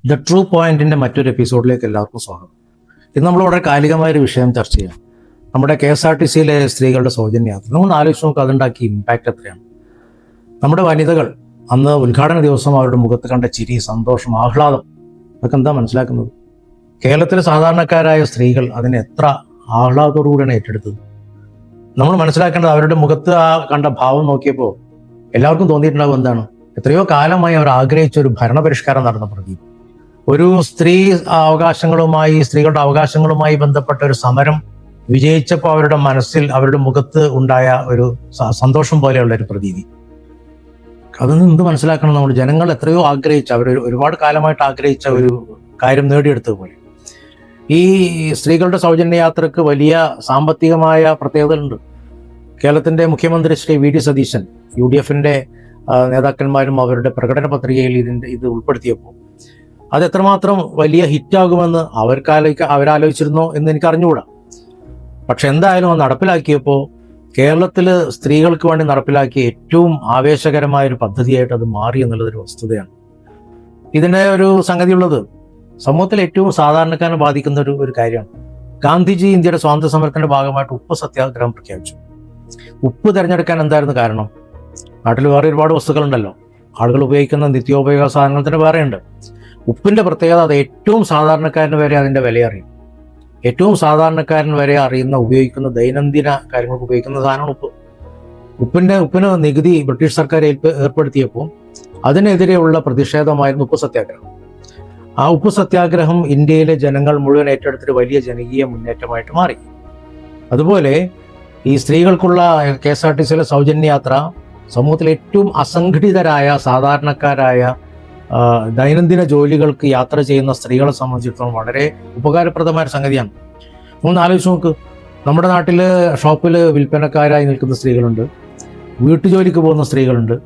The true പോയിന്റിന്റെ മറ്റൊരു എപ്പിസോഡിലേക്ക് എല്ലാവർക്കും സ്വാഗതം. ഇന്ന് നമ്മൾ വളരെ കാലികമായൊരു വിഷയം ചർച്ച ചെയ്യാം. നമ്മുടെ KSRTCയിലെ സ്ത്രീകളുടെ സൗജന്യ യാത്ര. നമ്മൾ ആലോചിച്ച് നോക്കുക, അതുണ്ടാക്കിയ ഇമ്പാക്റ്റ് എത്രയാണ്. നമ്മുടെ വനിതകൾ അന്ന് ഉദ്ഘാടന ദിവസം അവരുടെ മുഖത്ത് കണ്ട ചിരി, സന്തോഷം, ആഹ്ലാദം, അതൊക്കെ എന്താ മനസ്സിലാക്കുന്നത്? കേരളത്തിലെ സാധാരണക്കാരായ സ്ത്രീകൾ അതിനെ എത്ര ആഹ്ലാദത്തോടുകൂടിയാണ് ഏറ്റെടുത്തത്. നമ്മൾ മനസ്സിലാക്കേണ്ടത് അവരുടെ മുഖത്ത് ആ കണ്ട ഭാവം നോക്കിയപ്പോൾ എല്ലാവർക്കും തോന്നിയിട്ടുണ്ടാവും എന്താണ്, എത്രയോ കാലമായി അവർ ആഗ്രഹിച്ച ഒരു ഭരണപരിഷ്കാരം നടന്ന പ്രതീതി. ഒരു സ്ത്രീകളുടെ അവകാശങ്ങളുമായി ബന്ധപ്പെട്ട ഒരു സമരം വിജയിച്ചപ്പോൾ അവരുടെ മനസ്സിൽ, അവരുടെ മുഖത്ത് ഉണ്ടായ ഒരു സന്തോഷം പോലെയുള്ള ഒരു പ്രതീതി. അതൊന്നും എന്ത് മനസ്സിലാക്കണം, നമ്മൾ ജനങ്ങൾ എത്രയോ ആഗ്രഹിച്ച, അവർ ഒരുപാട് കാലമായിട്ട് ആഗ്രഹിച്ച ഒരു കാര്യം നേടിയെടുത്തതുപോലെ. ഈ സ്ത്രീകളുടെ സൗജന്യ യാത്രക്ക് വലിയ സാമ്പത്തികമായ പ്രത്യേകതകളുണ്ട്. കേരളത്തിന്റെ മുഖ്യമന്ത്രി ശ്രീ VD സതീശൻ, UDFന്റെ നേതാക്കന്മാരും അവരുടെ പ്രകടന പത്രികയിൽ ഇത് ഉൾപ്പെടുത്തിയപ്പോൾ അത് എത്രമാത്രം വലിയ ഹിറ്റാകുമെന്ന് അവരാലോചിച്ചിരുന്നോ എന്ന് എനിക്ക് അറിഞ്ഞുകൂടാ. പക്ഷെ എന്തായാലും അത് നടപ്പിലാക്കിയപ്പോൾ കേരളത്തിൽ സ്ത്രീകൾക്ക് വേണ്ടി നടപ്പിലാക്കിയ ഏറ്റവും ആവേശകരമായ ഒരു പദ്ധതിയായിട്ട് അത് മാറി എന്നുള്ളതൊരു വസ്തുതയാണ്. ഇതിൻ്റെ ഒരു സംഗതിയുള്ളത് സമൂഹത്തിൽ ഏറ്റവും സാധാരണക്കാരനെ ബാധിക്കുന്ന ഒരു കാര്യമാണ്. ഗാന്ധിജി ഇന്ത്യയുടെ സ്വാതന്ത്ര്യ സമരത്തിന്റെ ഭാഗമായിട്ട് ഉപ്പ് സത്യാഗ്രഹം പ്രഖ്യാപിച്ചു. ഉപ്പ് തിരഞ്ഞെടുക്കാൻ എന്തായിരുന്നു കാരണം? നാട്ടിൽ വേറെ ഒരുപാട് വസ്തുക്കളുണ്ടല്ലോ, ആളുകൾ ഉപയോഗിക്കുന്ന നിത്യോപയോഗ സാധനങ്ങൾ തന്നെ വേറെയുണ്ട്. ഉപ്പിന്റെ പ്രത്യേകത അത് ഏറ്റവും സാധാരണക്കാരന് വരെ അതിന്റെ വില അറിയും. ഏറ്റവും സാധാരണക്കാരൻ വരെ ഉപയോഗിക്കുന്ന ദൈനംദിന കാര്യങ്ങൾക്ക് ഉപയോഗിക്കുന്ന സാധനമാണ് ഉപ്പ്. ഉപ്പിന് നികുതി ബ്രിട്ടീഷ് സർക്കാർ ഏർപ്പെടുത്തിയപ്പോൾ അതിനെതിരെയുള്ള പ്രതിഷേധമായിരുന്നു ഉപ്പ് സത്യാഗ്രഹം. ആ ഉപ്പ് സത്യാഗ്രഹം ഇന്ത്യയിലെ ജനങ്ങൾ മുഴുവൻ ഏറ്റെടുത്തൊരു വലിയ ജനകീയ മുന്നേറ്റമായിട്ട് മാറി. അതുപോലെ ഈ സ്ത്രീകൾക്കുള്ള KSRTCയിലെ സൗജന്യ യാത്ര സമൂഹത്തിലെ ഏറ്റവും അസംഘടിതരായ സാധാരണക്കാരായ ദൈനംദിന ജോലികൾക്ക് യാത്ര ചെയ്യുന്ന സ്ത്രീകളെ സംബന്ധിച്ചിടത്തോളം വളരെ ഉപകാരപ്രദമായ സംഗതിയാണ്. ഒന്ന് ആലോചിച്ച് നോക്ക്, നമ്മുടെ നാട്ടിൽ ഷോപ്പിൽ വിൽപ്പനക്കാരായി നിൽക്കുന്ന സ്ത്രീകളുണ്ട്, വീട്ടുജോലിക്ക് പോകുന്ന സ്ത്രീകളുണ്ട്.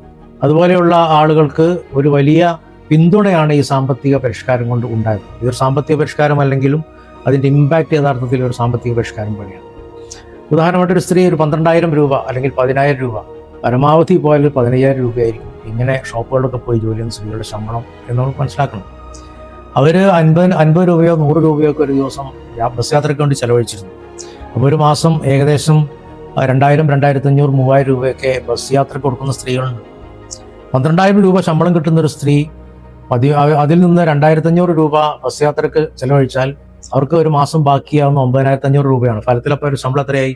അതുപോലെയുള്ള ആളുകൾക്ക് ഒരു വലിയ പിന്തുണയാണ് ഈ സാമ്പത്തിക പരിഷ്കാരം കൊണ്ട് ഉണ്ടായത്. ഇതൊരു സാമ്പത്തിക പരിഷ്കാരം അല്ലെങ്കിലും അതിൻ്റെ ഇമ്പാക്റ്റ് യഥാർത്ഥത്തിൽ ഒരു സാമ്പത്തിക പരിഷ്കാരം വഴിയാണ്. ഉദാഹരണമായിട്ട് ഒരു സ്ത്രീ ഒരു 12,000 രൂപ അല്ലെങ്കിൽ 10,000 രൂപ, പരമാവധി പോയാൽ 15,000 രൂപയായിരിക്കും ഇങ്ങനെ ഷോപ്പുകളിലൊക്കെ പോയി ജോലി ചെയ്യുന്ന സ്ത്രീകളുടെ ശമ്പളം എന്ന് നമ്മൾ മനസ്സിലാക്കണം. അവർ 50 രൂപയോ 100 രൂപയോ ഒക്കെ ഒരു ദിവസം ബസ് യാത്രയ്ക്ക് വേണ്ടി ചെലവഴിച്ചിരുന്നു. അപ്പോൾ ഒരു മാസം ഏകദേശം 2,000, 2,500, 3,000 രൂപയൊക്കെ ബസ് യാത്രയ്ക്ക് കൊടുക്കുന്ന സ്ത്രീകളുണ്ട്. 12,000 രൂപ ശമ്പളം കിട്ടുന്ന ഒരു സ്ത്രീ അതിൽ നിന്ന് 2,500 രൂപ ബസ് യാത്രയ്ക്ക് ചെലവഴിച്ചാൽ അവർക്ക് ഒരു മാസം ബാക്കിയാവുന്ന 9,500 രൂപയാണ്. ഫലത്തിലപ്പോൾ ഒരു ശമ്പളം എത്രയായി?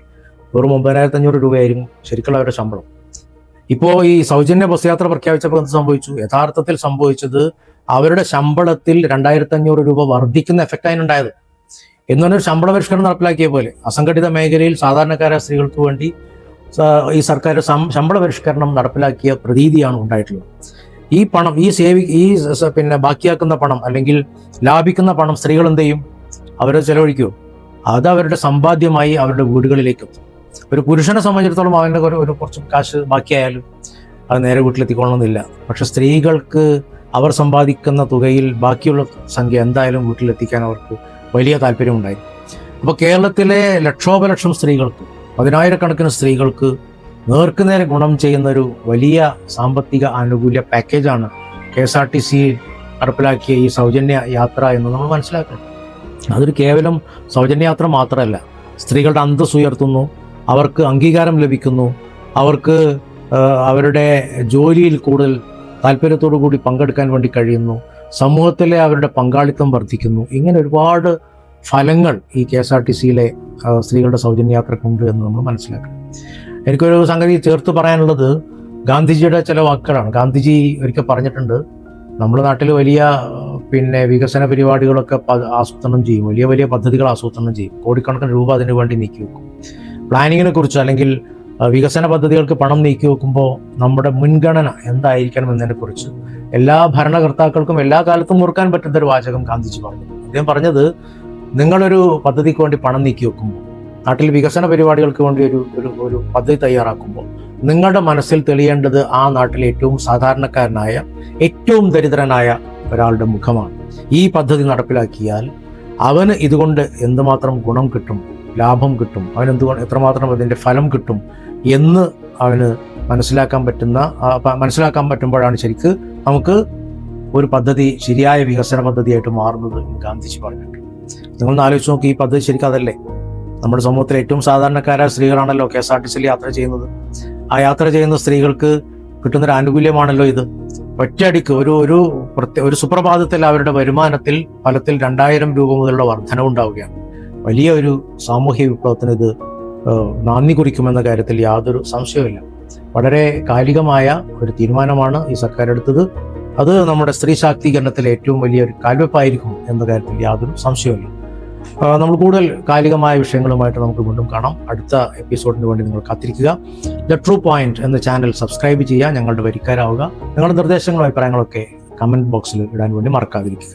വെറും 9,500 രൂപയായിരിക്കും ശരിക്കുള്ള അവരുടെ ശമ്പളം. ഇപ്പോൾ ഈ സൗജന്യ ബസ് യാത്ര പ്രഖ്യാപിച്ചപ്പോൾ എന്ത് സംഭവിച്ചു? യഥാർത്ഥത്തിൽ സംഭവിച്ചത് അവരുടെ ശമ്പളത്തിൽ 2,500 രൂപ വർദ്ധിക്കുന്ന എഫക്റ്റ് അതിനുണ്ടായത്. എന്ന് പറഞ്ഞൊരു ശമ്പള പരിഷ്കരണം നടപ്പിലാക്കിയ പോലെ അസംഘടിത മേഖലയിൽ സാധാരണക്കാരായ സ്ത്രീകൾക്ക് വേണ്ടി ഈ സർക്കാർ ശമ്പള പരിഷ്കരണം നടപ്പിലാക്കിയ പ്രതീതിയാണ് ഉണ്ടായിട്ടുള്ളത്. ഈ പണം, ബാക്കിയാക്കുന്ന പണം അല്ലെങ്കിൽ ലാഭിക്കുന്ന പണം സ്ത്രീകൾ എന്ത് ചെയ്യും? അവരെ ചെലവഴിക്കുമോ? അത് അവരുടെ സമ്പാദ്യമായി അവരുടെ വീടുകളിലേക്ക് എത്തും. ഒരു പുരുഷനെ സംബന്ധിച്ചിടത്തോളം അവൻ്റെ ഒരു കുറച്ച് കാശ് ബാക്കിയായാലും അത് നേരെ വീട്ടിലെത്തിക്കൊള്ളണമെന്നില്ല. പക്ഷെ സ്ത്രീകൾക്ക് അവർ സമ്പാദിക്കുന്ന തുകയിൽ ബാക്കിയുള്ള സംഖ്യ എന്തായാലും വീട്ടിലെത്തിക്കാൻ അവർക്ക് വലിയ താല്പര്യമുണ്ടായി. അപ്പോൾ കേരളത്തിലെ ലക്ഷോപലക്ഷം സ്ത്രീകൾക്ക്, 10,000-കണക്കിന് സ്ത്രീകൾക്ക് നേർക്കുനേരെ ഗുണം ചെയ്യുന്ന ഒരു വലിയ സാമ്പത്തിക ആനുകൂല്യ പാക്കേജാണ് KSRTC നടപ്പിലാക്കിയ ഈ സൗജന്യ യാത്ര എന്ന് നമ്മൾ മനസ്സിലാക്കണം. അതൊരു കേവലം സൗജന്യ യാത്ര മാത്രമല്ല, സ്ത്രീകളുടെ അന്തസ്സ് ഉയർത്തുന്നു, അവർക്ക് അംഗീകാരം ലഭിക്കുന്നു, അവർക്ക് അവരുടെ ജോലിയിൽ കൂടുതൽ താല്പര്യത്തോടു കൂടി പങ്കെടുക്കാൻ വേണ്ടി കഴിയുന്നു, സമൂഹത്തിലെ അവരുടെ പങ്കാളിത്തം വർദ്ധിക്കുന്നു. ഇങ്ങനെ ഒരുപാട് ഫലങ്ങൾ ഈ KSRTCയിലെ സ്ത്രീകളുടെ സൗജന്യ യാത്രക്കുണ്ട് എന്ന് നമ്മൾ മനസ്സിലാക്കണം. എനിക്കൊരു സംഗതി ചേർത്ത് പറയാനുള്ളത് ഗാന്ധിജിയുടെ ചില വാക്കുകളാണ്. ഗാന്ധിജി ഒരിക്കൽ പറഞ്ഞിട്ടുണ്ട്, നമ്മുടെ നാട്ടിൽ വലിയ വികസന പരിപാടികളൊക്കെ ആസൂത്രണം ചെയ്യും, വലിയ വലിയ പദ്ധതികൾ ആസൂത്രണം ചെയ്യും, കോടിക്കണക്കിന് രൂപ അതിനു വേണ്ടി നീക്കി വെക്കും. പ്ലാനിങ്ങിനെ കുറിച്ച് അല്ലെങ്കിൽ വികസന പദ്ധതികൾക്ക് പണം നീക്കി വെക്കുമ്പോൾ നമ്മുടെ മുൻഗണന എന്തായിരിക്കണം എന്നതിനെക്കുറിച്ച് എല്ലാ ഭരണകർത്താക്കൾക്കും എല്ലാ കാലത്തും ഓർക്കാൻ പറ്റുന്ന ഒരു വാചകം ഗാന്ധിജി പറഞ്ഞു. അദ്ദേഹം പറഞ്ഞത്, നിങ്ങളൊരു പദ്ധതിക്ക് വേണ്ടി പണം നീക്കി വെക്കുമ്പോൾ, നാട്ടിൽ വികസന പരിപാടികൾക്ക് വേണ്ടി ഒരു പദ്ധതി തയ്യാറാക്കുമ്പോൾ നിങ്ങളുടെ മനസ്സിൽ തെളിയേണ്ടത് ആ നാട്ടിലെ ഏറ്റവും സാധാരണക്കാരനായ, ഏറ്റവും ദരിദ്രനായ ഒരാളുടെ മുഖമാണ്. ഈ പദ്ധതി നടപ്പിലാക്കിയാൽ അവന് ഇതുകൊണ്ട് എന്തുമാത്രം ഗുണം കിട്ടും, ലാഭം കിട്ടും, എത്രമാത്രം അതിൻ്റെ ഫലം കിട്ടും എന്ന് അവന് മനസ്സിലാക്കാൻ പറ്റുമ്പോഴാണ് ശരിക്ക് നമുക്ക് ഒരു പദ്ധതി ശരിയായ വികസന പദ്ധതിയായിട്ട് മാറുന്നത് ഗാന്ധിജി പറഞ്ഞിട്ടുണ്ട്. നിങ്ങളൊന്ന് ആലോചിച്ച് നോക്കി, ഈ പദ്ധതി ശരിക്കും അതല്ലേ? നമ്മുടെ സമൂഹത്തിലെ ഏറ്റവും സാധാരണക്കാരായ സ്ത്രീകളാണല്ലോ KSRTCയിൽ യാത്ര ചെയ്യുന്നത്. ആ യാത്ര ചെയ്യുന്ന സ്ത്രീകൾക്ക് കിട്ടുന്നൊരു ആനുകൂല്യമാണല്ലോ ഇത്. ഒറ്റയടിക്ക് ഒരു സുപ്രഭാതത്തിൽ അവരുടെ വരുമാനത്തിൽ ഫലത്തിൽ 2000 രൂപ മുതലുള്ള വർധനവുണ്ടാവുകയാണ്. വലിയ ഒരു സാമൂഹ്യ വിപ്ലവത്തിന് ഇത് നാന്ദി കുറിക്കുമെന്ന കാര്യത്തിൽ യാതൊരു സംശയവുമില്ല. വളരെ കാലികമായ ഒരു തീരുമാനമാണ് ഈ സർക്കാർ എടുത്തത്. അത് നമ്മുടെ സ്ത്രീ ശാക്തീകരണത്തിലെ ഏറ്റവും വലിയൊരു കാൽവെപ്പായിരിക്കും എന്ന കാര്യത്തിൽ യാതൊരു സംശയവുമില്ല. നമ്മൾ കൂടുതൽ കാലികമായ വിഷയങ്ങളുമായിട്ട് നമുക്ക് വീണ്ടും കാണാം. അടുത്ത എപ്പിസോഡിന് വേണ്ടി നിങ്ങൾ കാത്തിരിക്കുക. ദ ട്രൂ പോയിന്റ് എന്ന ചാനൽ സബ്സ്ക്രൈബ് ചെയ്യുക, ഞങ്ങളുടെ വരിക്കാരാവുക. നിങ്ങളുടെ നിർദ്ദേശങ്ങളും അഭിപ്രായങ്ങളൊക്കെ കമന്റ് ബോക്സിൽ ഇടാൻ വേണ്ടി മറക്കാതിരിക്കുക.